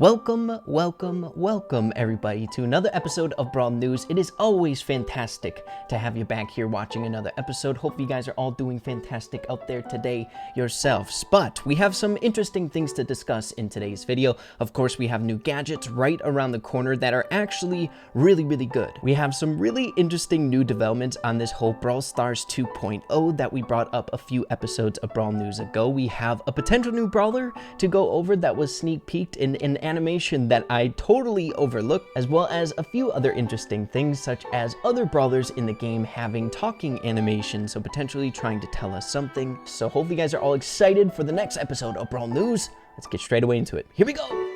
Welcome everybody to another episode of Brawl News. It is always fantastic to have you back here watching another episode. Hope you guys are all doing fantastic out there today yourselves. But we have some interesting things to discuss in today's video. Of course, we have new gadgets right around the corner that are actually really good. We have some really interesting new developments on this whole Brawl Stars 2.0 that we brought up a few episodes of Brawl News ago. We have a potential new brawler to go over that was sneak peeked in an animation that I totally overlooked, as well as a few other interesting things such as other brawlers in the game having talking animations, so potentially trying to tell us something. So hopefully you guys are all excited for the next episode of Brawl News. Let's get straight away into it. Here we go!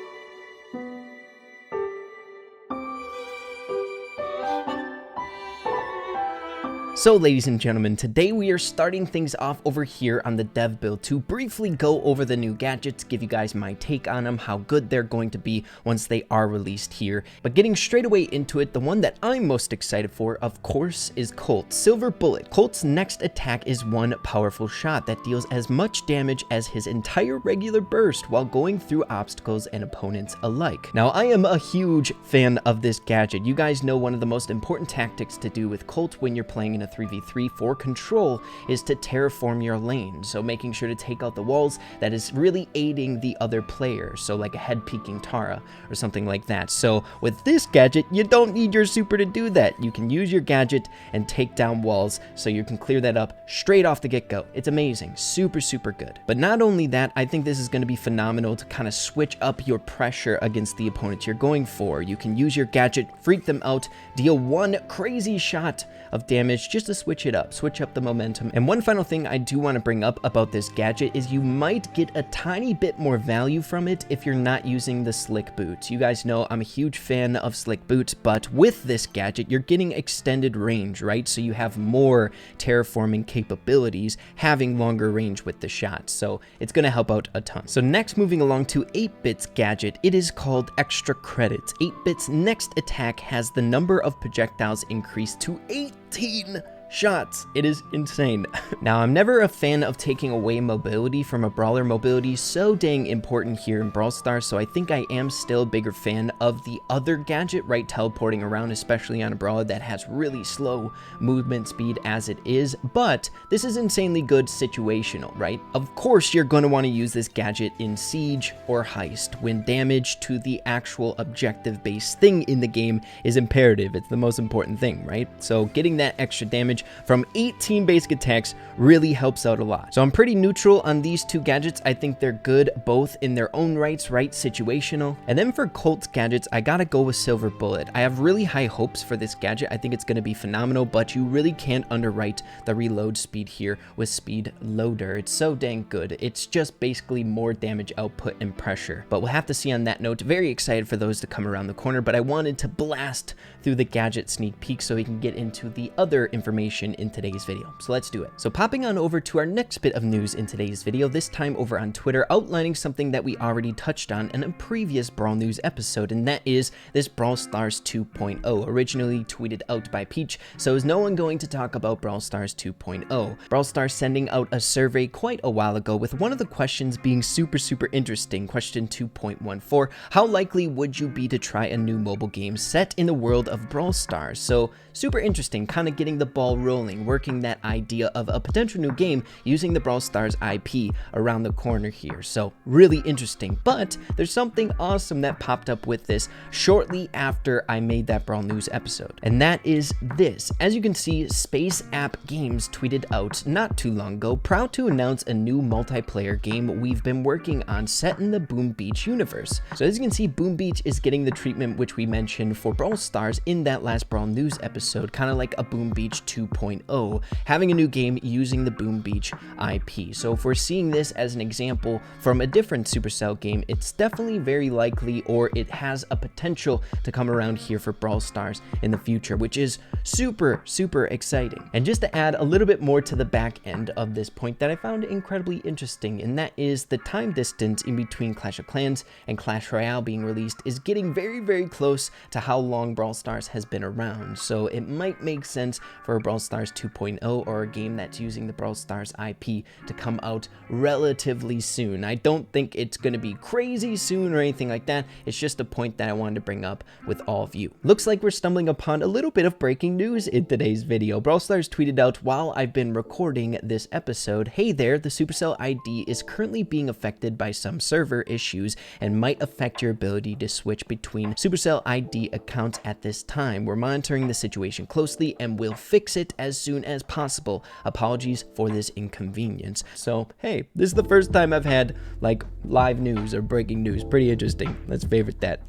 So ladies and gentlemen, today we are starting things off over here on the dev build to briefly go over the new gadgets, give you guys my take on them, how good they're going to be once they are released here. But getting straight away into it, the one that I'm most excited for, of course, is Colt's Silver Bullet. Colt's next attack is one powerful shot that deals as much damage as his entire regular burst while going through obstacles and opponents alike. Now, I am a huge fan of this gadget. You guys know one of the most important tactics to do with Colt when you're playing in a 3v3 for control is to terraform your lane, so making sure to take out the walls that is really aiding the other player, so like a head peeking Tara or something like that. So with this gadget, you don't need your super to do that. You can use your gadget and take down walls, so you can clear that up straight off the get-go. It's amazing, super good. But not only that, I think this is going to be phenomenal to kind of switch up your pressure against the opponents you're going for. You can use your gadget, freak them out, deal one crazy shot of damage just to switch it up, switch up the momentum. And one final thing I do want to bring up about this gadget is you might get a tiny bit more value from it if you're not using the slick boots. You guys know I'm a huge fan of slick boots, but with this gadget you're getting extended range, right? So you have more terraforming capabilities having longer range with the shots, so it's going to help out a ton. So next, moving along to 8-Bit's gadget, it is called Extra Credits. 8-Bit's next attack has the number of projectiles increased to 18 shots. It is insane. Now, I'm never a fan of taking away mobility from a brawler. Mobility is so dang important here in Brawl Stars, so I think I am still a bigger fan of the other gadget, right? Teleporting around, especially on a brawler that has really slow movement speed as it is, but this is insanely good situational, right? Of course, you're going to want to use this gadget in Siege or Heist when damage to the actual objective-based thing in the game is imperative. It's the most important thing, right? So getting that extra damage from 18 basic attacks really helps out a lot. So I'm pretty neutral on these two gadgets. I think they're good both in their own rights, right? Situational. And then for Colt's gadgets, I gotta go with Silver Bullet. I have really high hopes for this gadget. I think it's gonna be phenomenal, but you really can't underwrite the reload speed here with Speed Loader. It's so dang good. It's just basically more damage output and pressure. But we'll have to see on that note. Very excited for those to come around the corner, but I wanted to blast through the gadget sneak peek so we can get into the other information in today's video. So let's do it. So popping on over to our next bit of news in today's video, this time over on Twitter, outlining something that we already touched on in a previous Brawl News episode, and that is this Brawl Stars 2.0, originally tweeted out by Peach. So is no one going to talk about Brawl Stars 2.0? Brawl Stars sending out a survey quite a while ago with one of the questions being super interesting. Question 2.14, how likely would you be to try a new mobile game set in the world of Brawl Stars? So super interesting, kind of getting the ball rolling, working that idea of a potential new game using the Brawl Stars IP around the corner here. So really interesting, but there's something awesome that popped up with this shortly after I made that Brawl News episode, and that is this. As you can see, Space App Games tweeted out not too long ago, proud to announce a new multiplayer game we've been working on set in the Boom Beach universe. So as you can see, Boom Beach is getting the treatment which we mentioned for Brawl Stars in that last Brawl News episode, kind of like a Boom Beach 2.0, having a new game using the Boom Beach IP. So if we're seeing this as an example from a different Supercell game, it's definitely very likely, or it has a potential to come around here for Brawl Stars in the future, which is super exciting. And just to add a little bit more to the back end of this point that I found incredibly interesting, and that is the time distance in between Clash of Clans and Clash Royale being released is getting very close to how long Brawl Stars has been around. So it might make sense for a Brawl Brawl Stars 2.0 or a game that's using the Brawl Stars IP to come out relatively soon. I don't think it's going to be crazy soon or anything like that. It's just a point that I wanted to bring up with all of you. Looks like we're stumbling upon a little bit of breaking news in today's video. Brawl Stars tweeted out while I've been recording this episode, "Hey there, the Supercell ID is currently being affected by some server issues and might affect your ability to switch between Supercell ID accounts at this time. We're monitoring the situation closely and will fix it as soon as possible. Apologies for this inconvenience." So, hey, this is the first time I've had like live news or breaking news. Pretty interesting. Let's favorite that.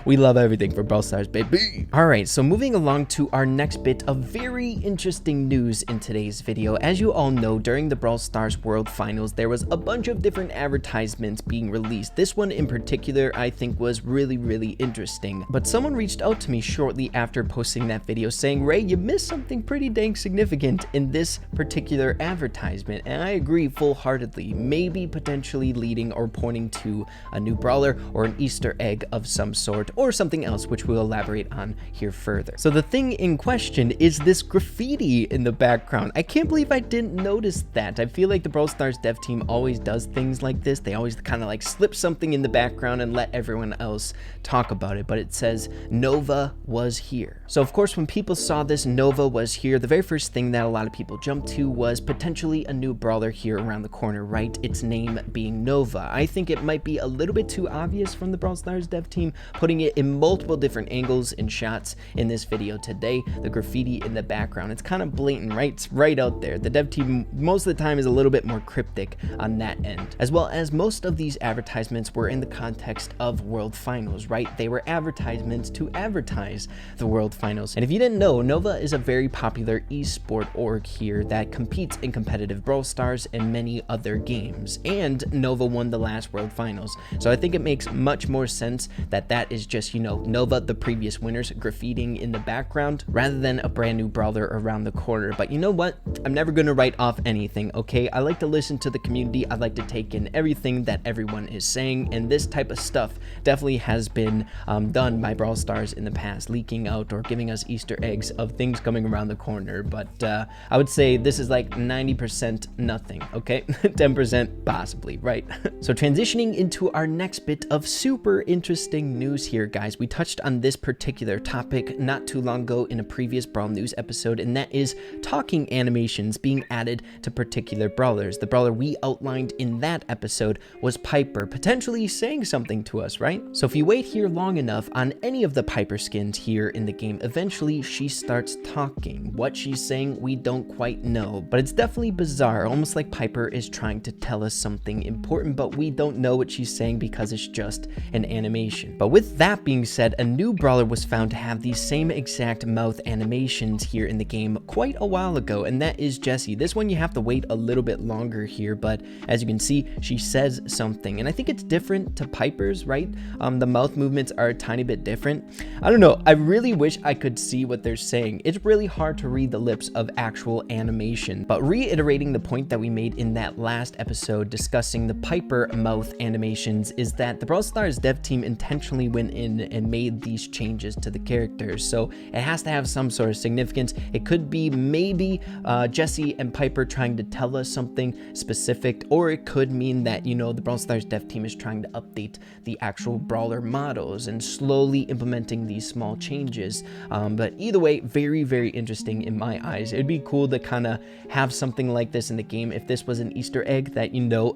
We love everything for Brawl Stars, baby. All right, so moving along to our next bit of very interesting news in today's video. As you all know, during the Brawl Stars World Finals, there was a bunch of different advertisements being released. This one in particular, I think, was really interesting. But someone reached out to me shortly after posting that video saying, "Ray, you missed something pretty dang significant in this particular advertisement." And I agree full-heartedly, maybe potentially leading or pointing to a new brawler or an Easter egg of some sort or something else, which we'll elaborate on here further. So the thing in question is this graffiti in the background. I can't believe I didn't notice that. I feel like the Brawl Stars dev team always does things like this. They always kind of like slip something in the background and let everyone else talk about it, but it says Nova was here. So of course, when people saw this Nova was here, the very first thing that a lot of people jumped to was potentially a new brawler here around the corner, right? Its name being Nova. I think it might be a little bit too obvious from the Brawl Stars dev team, putting it in multiple different angles and shots in this video today. The graffiti in the background, it's kind of blatant, right? It's right out there. The dev team most of the time is a little bit more cryptic on that end, as well as most of these advertisements were in the context of World Finals, right? They were advertisements to advertise the World Finals. And if you didn't know, Nova is a very popular esport org here that competes in competitive Brawl Stars and many other games. And Nova won the last World Finals. So I think it makes much more sense that that is just, you know, Nova, the previous winners, graffitiing in the background rather than a brand new brawler around the corner. But you know what? I'm never going to write off anything, okay? I like to listen to the community. I like to take in everything that everyone is saying. And this type of stuff definitely has been done by Brawl Stars in the past, leaking out or giving us Easter eggs of things coming around the corner. But I would say this is like 90% nothing, okay? 10% possibly, right? So transitioning into our next bit of super interesting news here, guys. We touched on this particular topic not too long ago in a previous Brawl News episode, and that is talking animations being added to particular brawlers. The brawler we outlined in that episode was Piper, potentially saying something to us, right? So if you wait here long enough on any of the Piper skins here in the game, eventually she starts talking. What she's saying, we don't quite know, but it's definitely bizarre, almost like Piper is trying to tell us something important, but we don't know what she's saying because it's just an animation. But with that being said, a new brawler was found to have these same exact mouth animations here in the game quite a while ago, and that is Jessie. This one you have to wait a little bit longer here, but as you can see, she says something, and I think it's different to Piper's, right? The mouth movements are a tiny bit different. I don't know, I really wish I could see what they're saying. It's really hard to read the lips of actual animation, but reiterating the point that we made in that last episode discussing the Piper mouth animations is that the Brawl Stars dev team intentionally went in and made these changes to the characters, so it has to have some sort of significance. It could be maybe Jessie and Piper trying to tell us something specific, or it could mean that, you know, the Brawl Stars dev team is trying to update the actual brawler models and slowly implementing these small changes. But either way, very interesting in my eyes. It'd be cool to kind of have something like this in the game if this was an Easter egg that, you know,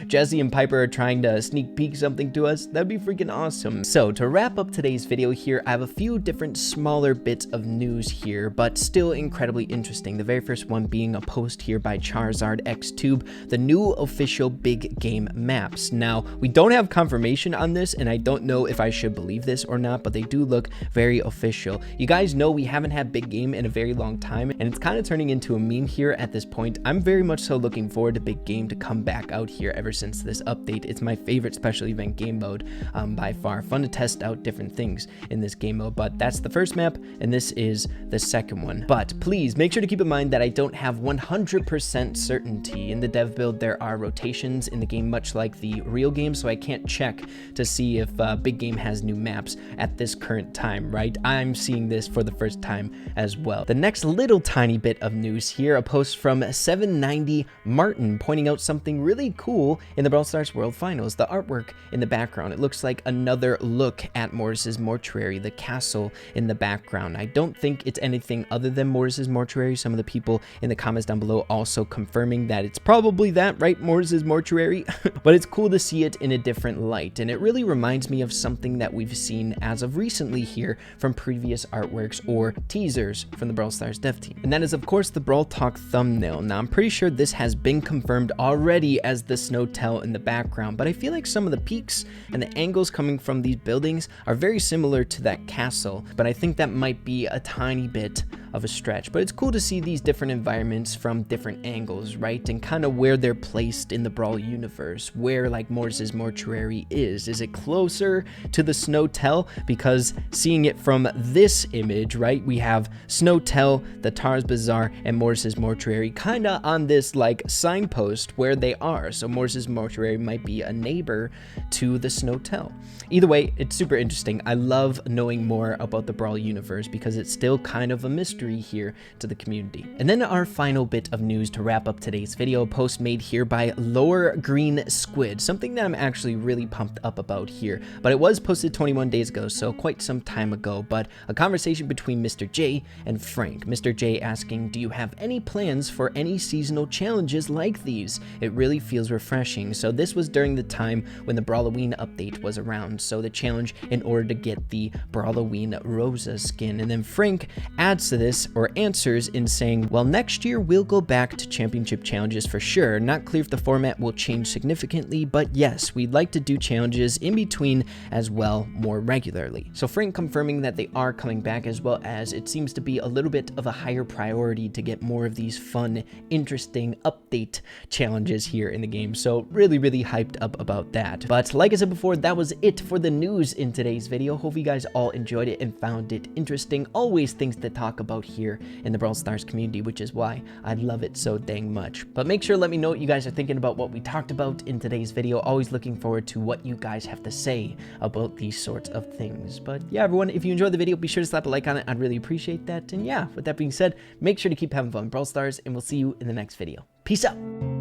Jessie and Piper are trying to sneak peek something to us. That'd be freaking awesome. So to wrap up today's video here, I have a few different smaller bits of news here, but still incredibly interesting. The very first one being a post here by CharizardXTube, the new official big game maps. Now, we don't have confirmation on this, and I don't know if I should believe this or not, but they do look very official. You guys know we haven't had big game in a very long time, and it's kind of turning into a meme here at this point. I'm very much so looking forward to big game to come back out here ever since this update. It's my favorite special event game mode by far. Fun to test out different things in this game mode, but that's the first map, and this is the second one. But please make sure to keep in mind that I don't have 100% certainty. In the dev build, there are rotations in the game, much like the real game, so I can't check to see if big game has new maps at this current time, right? I'm seeing this for the first time as well. The next this little tiny bit of news here, a post from 790 Martin pointing out something really cool in the Brawl Stars World Finals. The artwork in the background, it looks like another look at Morris's Mortuary, the castle in the background. I don't think it's anything other than Morris's Mortuary. Some of the people in the comments down below also confirming that it's probably that, right? Morris's Mortuary. But it's cool to see it in a different light, and it really reminds me of something that we've seen as of recently here from previous artworks or teasers from the Brawl Stars dev team. And that is, of course, the Brawl Talk thumbnail. Now, I'm pretty sure this has been confirmed already as the Snowtell in the background, but I feel like some of the peaks and the angles coming from these buildings are very similar to that castle, but I think that might be a tiny bit of a stretch. But it's cool to see these different environments from different angles, right? And kind of where they're placed in the Brawl universe, where like Morris's Mortuary is. Is it closer to the Snowtell? Because seeing it from this image, right, we have Snowtell, the Tars Bazaar, and Morris's Mortuary kind of on this like signpost where they are. So Morris's Mortuary might be a neighbor to the Snowtell. Either way, it's super interesting. I love knowing more about the Brawl universe because it's still kind of a mystery here to the community. And then our final bit of news to wrap up today's video, a post made here by Lower Green Squid, something that I'm actually really pumped up about here, but it was posted 21 days ago, so quite some time ago. But a conversation between Mr. J and Frank. Mr. J asking, do you have any plans for any seasonal challenges like these? It really feels refreshing. So this was during the time when the Brawloween update was around, so the challenge in order to get the Brawloween Rosa skin. And then Frank adds to this, or answers in saying, well, next year we'll go back to championship challenges for sure. Not clear if the format will change significantly, but yes, we'd like to do challenges in between as well more regularly. So Frank confirming that they are coming back, as well as it seems to be a little bit of a higher priority to get more of these fun, interesting update challenges here in the game. So really hyped up about that. But like I said before, that was it for the news in today's video. Hope you guys all enjoyed it and found it interesting. Always things to talk about here in the Brawl Stars community, which is why I love it so dang much. But make sure to let me know what you guys are thinking about what we talked about in today's video. Always looking forward to what you guys have to say about these sorts of things. But yeah, everyone, if you enjoyed the video, be sure to slap a like on it. I'd really appreciate that. And yeah, with that being said, make sure to keep having fun Brawl Stars, and we'll see you in the next video. Peace out.